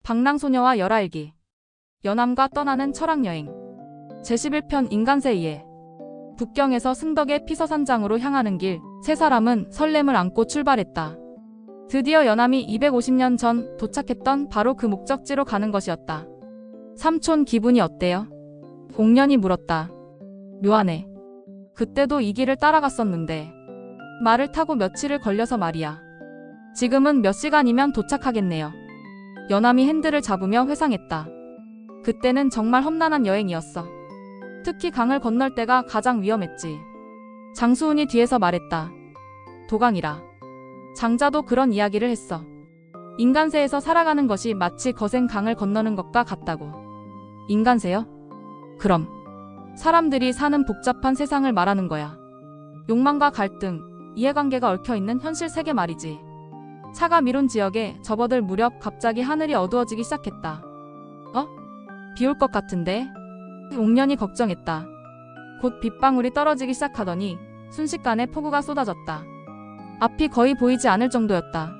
방랑소녀와 열알기. 연암과 떠나는 철학여행. 제11편 인간세 2회. 북경에서 승덕의 피서산장으로 향하는 길, 세 사람은 설렘을 안고 출발했다. 드디어 연암이 250년 전 도착했던 바로 그 목적지로 가는 것이었다. 삼촌 기분이 어때요? 옥년이 물었다. 묘하네. 그때도 이 길을 따라갔었는데 말을 타고 며칠을 걸려서 말이야. 지금은 몇 시간이면 도착하겠네요. 연암이 핸들을 잡으며 회상했다. 그때는 정말 험난한 여행이었어. 특히 강을 건널 때가 가장 위험했지. 장수훈이 뒤에서 말했다. 도강이라. 장자도 그런 이야기를 했어. 인간세에서 살아가는 것이 마치 거센 강을 건너는 것과 같다고. 인간세요? 그럼 사람들이 사는 복잡한 세상을 말하는 거야. 욕망과 갈등, 이해관계가 얽혀있는 현실 세계 말이지. 차가 미룬 지역에 접어들 무렵 갑자기 하늘이 어두워지기 시작했다. 비 올 것 같은데? 옥년이 걱정했다. 곧 빗방울이 떨어지기 시작하더니 순식간에 폭우가 쏟아졌다. 앞이 거의 보이지 않을 정도였다.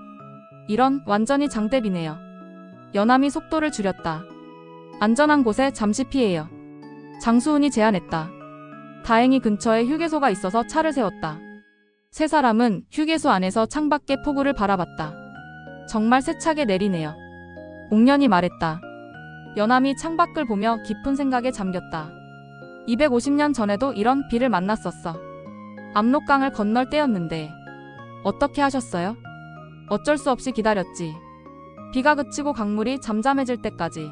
이런, 완전히 장대비네요. 연암이 속도를 줄였다. 안전한 곳에 잠시 피해요. 장수훈이 제안했다. 다행히 근처에 휴게소가 있어서 차를 세웠다. 세 사람은 휴게소 안에서 창밖의 폭우를 바라봤다. 정말 세차게 내리네요. 옥년이 말했다. 연암이 창밖을 보며 깊은 생각에 잠겼다. 250년 전에도 이런 비를 만났었어. 압록강을 건널 때였는데. 어떻게 하셨어요? 어쩔 수 없이 기다렸지. 비가 그치고 강물이 잠잠해질 때까지.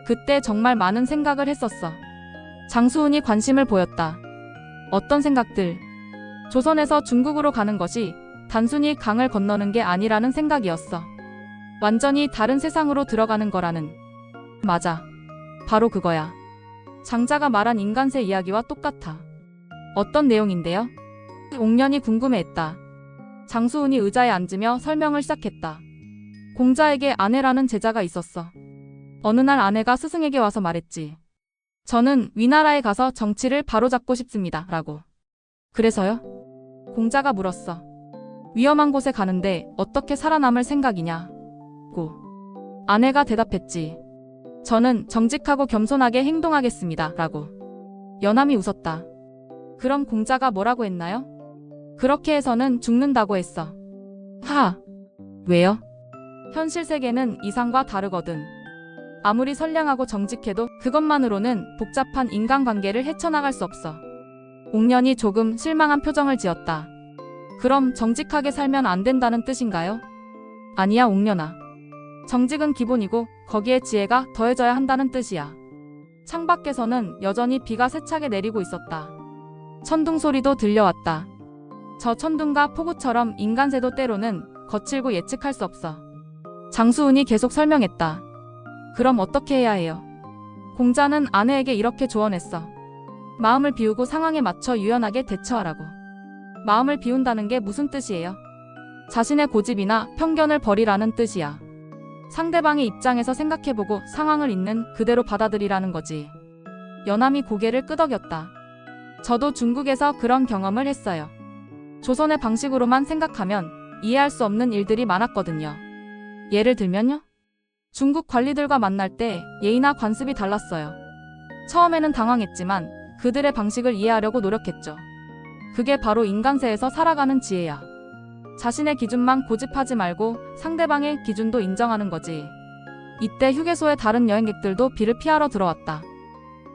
그때 정말 많은 생각을 했었어. 장수훈이 관심을 보였다. 어떤 생각들? 조선에서 중국으로 가는 것이 단순히 강을 건너는 게 아니라는 생각이었어. 완전히 다른 세상으로 들어가는 거라는. 맞아. 바로 그거야. 장자가 말한 인간세 이야기와 똑같아. 어떤 내용인데요? 옥년이 궁금해했다. 장수훈이 의자에 앉으며 설명을 시작했다. 공자에게 아내라는 제자가 있었어. 어느 날 아내가 스승에게 와서 말했지. 저는 위나라에 가서 정치를 바로잡고 싶습니다. 라고. 그래서요? 공자가 물었어. 위험한 곳에 가는데 어떻게 살아남을 생각이냐? 고. 아내가 대답했지. 저는 정직하고 겸손하게 행동하겠습니다. 라고. 연암이 웃었다. 그럼 공자가 뭐라고 했나요? 그렇게 해서는 죽는다고 했어. 하하. 왜요? 현실 세계는 이상과 다르거든. 아무리 선량하고 정직해도 그것만으로는 복잡한 인간관계를 헤쳐나갈 수 없어. 옥년이 조금 실망한 표정을 지었다. 그럼 정직하게 살면 안 된다는 뜻인가요? 아니야, 옥년아. 정직은 기본이고 거기에 지혜가 더해져야 한다는 뜻이야. 창밖에서는 여전히 비가 세차게 내리고 있었다. 천둥 소리도 들려왔다. 저 천둥과 폭우처럼 인간세도 때로는 거칠고 예측할 수 없어. 장수훈이 계속 설명했다. 그럼 어떻게 해야 해요? 공자는 아내에게 이렇게 조언했어. 마음을 비우고 상황에 맞춰 유연하게 대처하라고. 마음을 비운다는 게 무슨 뜻이에요? 자신의 고집이나 편견을 버리라는 뜻이야. 상대방의 입장에서 생각해보고 상황을 있는 그대로 받아들이라는 거지. 연암이 고개를 끄덕였다. 저도 중국에서 그런 경험을 했어요. 조선의 방식으로만 생각하면 이해할 수 없는 일들이 많았거든요. 예를 들면요? 중국 관리들과 만날 때 예의나 관습이 달랐어요. 처음에는 당황했지만 그들의 방식을 이해하려고 노력했죠. 그게 바로 인간세에서 살아가는 지혜야. 자신의 기준만 고집하지 말고 상대방의 기준도 인정하는 거지. 이때 휴게소에 다른 여행객들도 비를 피하러 들어왔다.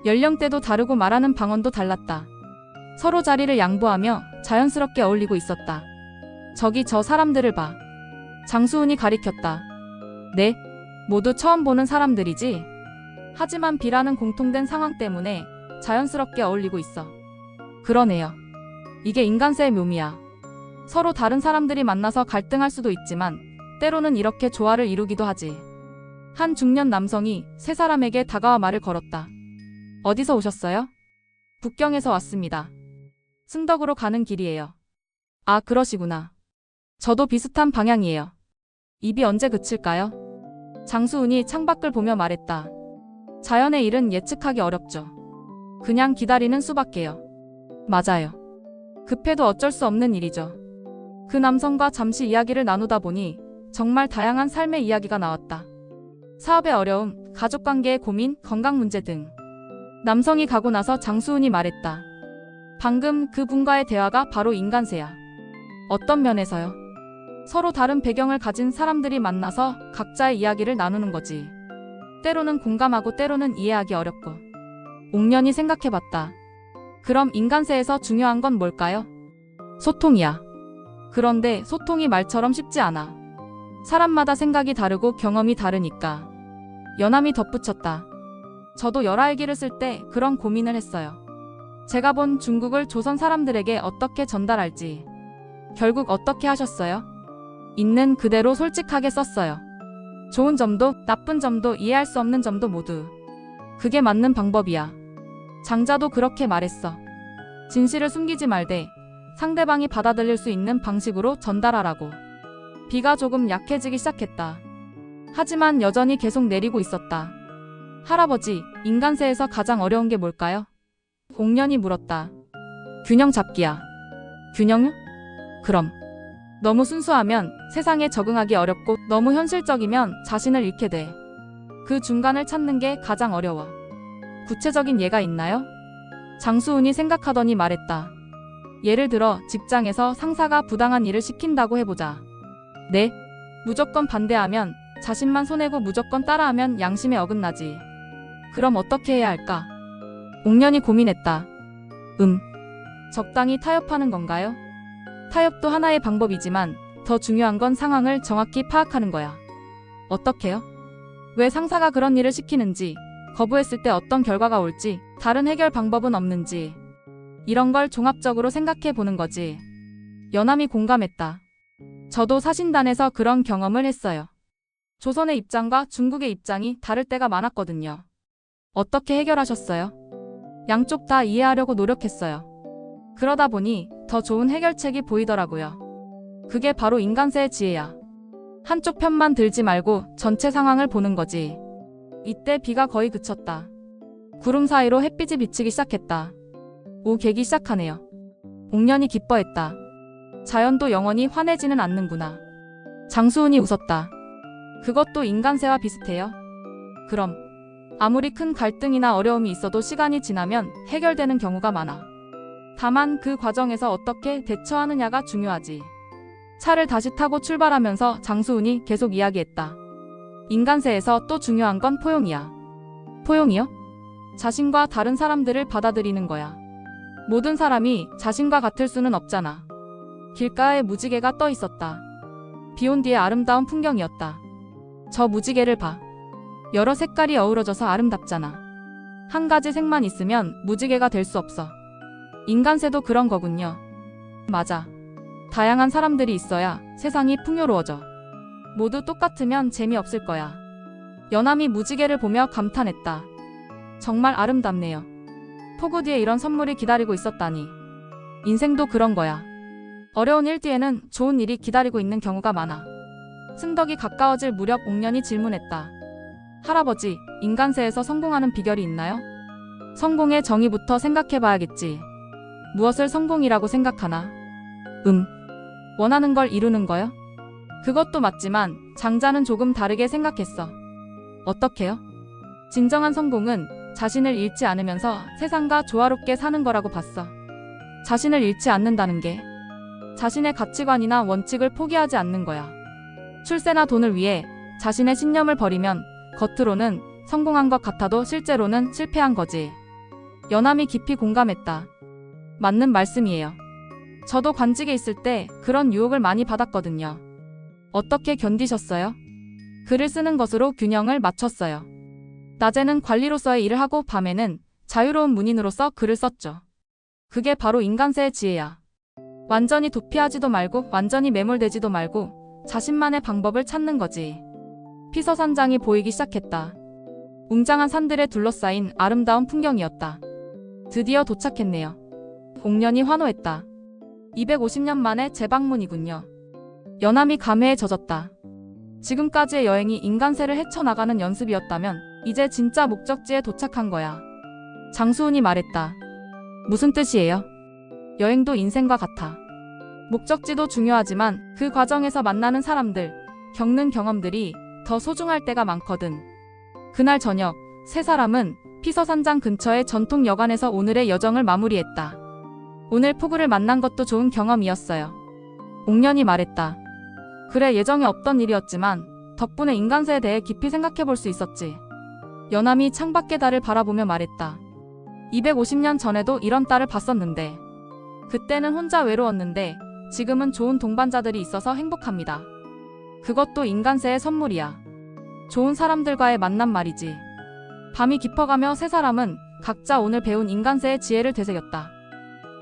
연령대도 다르고 말하는 방언도 달랐다. 서로 자리를 양보하며 자연스럽게 어울리고 있었다. 저기 저 사람들을 봐. 장수훈이 가리켰다. 네, 모두 처음 보는 사람들이지. 하지만 비라는 공통된 상황 때문에 자연스럽게 어울리고 있어. 그러네요. 이게 인간세의 묘미야. 서로 다른 사람들이 만나서 갈등할 수도 있지만 때로는 이렇게 조화를 이루기도 하지. 한 중년 남성이 세 사람에게 다가와 말을 걸었다. 어디서 오셨어요? 북경에서 왔습니다. 승덕으로 가는 길이에요. 아, 그러시구나. 저도 비슷한 방향이에요. 입이 언제 그칠까요? 장수훈이 창밖을 보며 말했다. 자연의 일은 예측하기 어렵죠. 그냥 기다리는 수밖에요. 맞아요. 급해도 어쩔 수 없는 일이죠. 그 남성과 잠시 이야기를 나누다 보니 정말 다양한 삶의 이야기가 나왔다. 사업의 어려움, 가족관계의 고민, 건강 문제 등. 남성이 가고 나서 장수훈이 말했다. 방금 그 분과의 대화가 바로 인간세야. 어떤 면에서요? 서로 다른 배경을 가진 사람들이 만나서 각자의 이야기를 나누는 거지. 때로는 공감하고 때로는 이해하기 어렵고. 옥년이 생각해봤다. 그럼 인간세에서 중요한 건 뭘까요? 소통이야. 그런데 소통이 말처럼 쉽지 않아. 사람마다 생각이 다르고 경험이 다르니까. 연함이 덧붙였다. 저도 열알기를 쓸 때 그런 고민을 했어요. 제가 본 중국을 조선 사람들에게 어떻게 전달할지. 결국 어떻게 하셨어요? 있는 그대로 솔직하게 썼어요. 좋은 점도 나쁜 점도 이해할 수 없는 점도 모두. 그게 맞는 방법이야. 장자도 그렇게 말했어. 진실을 숨기지 말되 상대방이 받아들일 수 있는 방식으로 전달하라고. 비가 조금 약해지기 시작했다. 하지만 여전히 계속 내리고 있었다. 할아버지, 인간세에서 가장 어려운 게 뭘까요? 옥년이 물었다. 균형 잡기야. 균형요? 그럼. 너무 순수하면 세상에 적응하기 어렵고 너무 현실적이면 자신을 잃게 돼. 그 중간을 찾는 게 가장 어려워. 구체적인 예가 있나요? 장수훈이 생각하더니 말했다. 예를 들어 직장에서 상사가 부당한 일을 시킨다고 해보자. 네? 무조건 반대하면 자신만 손해고 무조건 따라하면 양심에 어긋나지. 그럼 어떻게 해야 할까? 옥년이 고민했다. 적당히 타협하는 건가요? 타협도 하나의 방법이지만 더 중요한 건 상황을 정확히 파악하는 거야. 어떻게요? 왜 상사가 그런 일을 시키는지, 거부했을 때 어떤 결과가 올지, 다른 해결 방법은 없는지. 이런 걸 종합적으로 생각해 보는 거지. 연함이 공감했다. 저도 사신단에서 그런 경험을 했어요. 조선의 입장과 중국의 입장이 다를 때가 많았거든요. 어떻게 해결하셨어요? 양쪽 다 이해하려고 노력했어요. 그러다 보니 더 좋은 해결책이 보이더라고요. 그게 바로 인간세의 지혜야. 한쪽 편만 들지 말고 전체 상황을 보는 거지. 이때 비가 거의 그쳤다. 구름 사이로 햇빛이 비치기 시작했다. 오, 개기 시작하네요. 옥년이 기뻐했다. 자연도 영원히 환해지는 않는구나. 장수훈이 웃었다. 그것도 인간세와 비슷해요. 그럼 아무리 큰 갈등이나 어려움이 있어도 시간이 지나면 해결되는 경우가 많아. 다만 그 과정에서 어떻게 대처하느냐가 중요하지. 차를 다시 타고 출발하면서 장수훈이 계속 이야기했다. 인간세에서 또 중요한 건 포용이야. 포용이요? 자신과 다른 사람들을 받아들이는 거야. 모든 사람이 자신과 같을 수는 없잖아. 길가에 무지개가 떠 있었다. 비 온 뒤에 아름다운 풍경이었다. 저 무지개를 봐. 여러 색깔이 어우러져서 아름답잖아. 한 가지 색만 있으면 무지개가 될 수 없어. 인간세도 그런 거군요. 맞아. 다양한 사람들이 있어야 세상이 풍요로워져. 모두 똑같으면 재미없을 거야. 연함이 무지개를 보며 감탄했다. 정말 아름답네요. 폭우 뒤에 이런 선물이 기다리고 있었다니. 인생도 그런 거야. 어려운 일 뒤에는 좋은 일이 기다리고 있는 경우가 많아. 승덕이 가까워질 무렵 옥년이 질문했다. 할아버지, 인간세에서 성공하는 비결이 있나요? 성공의 정의부터 생각해봐야겠지. 무엇을 성공이라고 생각하나? 원하는 걸 이루는 거요? 그것도 맞지만 장자는 조금 다르게 생각했어. 어떻게요? 진정한 성공은 자신을 잃지 않으면서 세상과 조화롭게 사는 거라고 봤어. 자신을 잃지 않는다는 게 자신의 가치관이나 원칙을 포기하지 않는 거야. 출세나 돈을 위해 자신의 신념을 버리면 겉으로는 성공한 것 같아도 실제로는 실패한 거지. 연함이 깊이 공감했다. 맞는 말씀이에요. 저도 관직에 있을 때 그런 유혹을 많이 받았거든요. 어떻게 견디셨어요? 글을 쓰는 것으로 균형을 맞췄어요. 낮에는 관리로서의 일을 하고 밤에는 자유로운 문인으로서 글을 썼죠. 그게 바로 인간세의 지혜야. 완전히 도피하지도 말고 완전히 매몰되지도 말고 자신만의 방법을 찾는 거지. 피서산장이 보이기 시작했다. 웅장한 산들에 둘러싸인 아름다운 풍경이었다. 드디어 도착했네요. 옥년이 환호했다. 250년 만에 재방문이군요. 연함이 감회에 젖었다. 지금까지의 여행이 인간세를 헤쳐나가는 연습이었다면 이제 진짜 목적지에 도착한 거야. 장수훈이 말했다. 무슨 뜻이에요? 여행도 인생과 같아. 목적지도 중요하지만 그 과정에서 만나는 사람들, 겪는 경험들이 더 소중할 때가 많거든. 그날 저녁 세 사람은 피서산장 근처의 전통 여관에서 오늘의 여정을 마무리했다. 오늘 폭우를 만난 것도 좋은 경험이었어요. 옥년이 말했다. 그래, 예정에 없던 일이었지만 덕분에 인간세에 대해 깊이 생각해 볼 수 있었지. 연암이 창밖의 달을 바라보며 말했다. 250년 전에도 이런 달을 봤었는데 그때는 혼자 외로웠는데 지금은 좋은 동반자들이 있어서 행복합니다. 그것도 인간세의 선물이야. 좋은 사람들과의 만남 말이지. 밤이 깊어가며 세 사람은 각자 오늘 배운 인간세의 지혜를 되새겼다.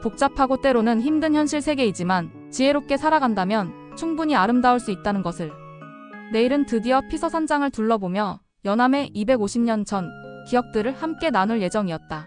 복잡하고 때로는 힘든 현실 세계이지만 지혜롭게 살아간다면 충분히 아름다울 수 있다는 것을. 내일은 드디어 피서산장을 둘러보며 연암의 250년 전 기억들을 함께 나눌 예정이었다.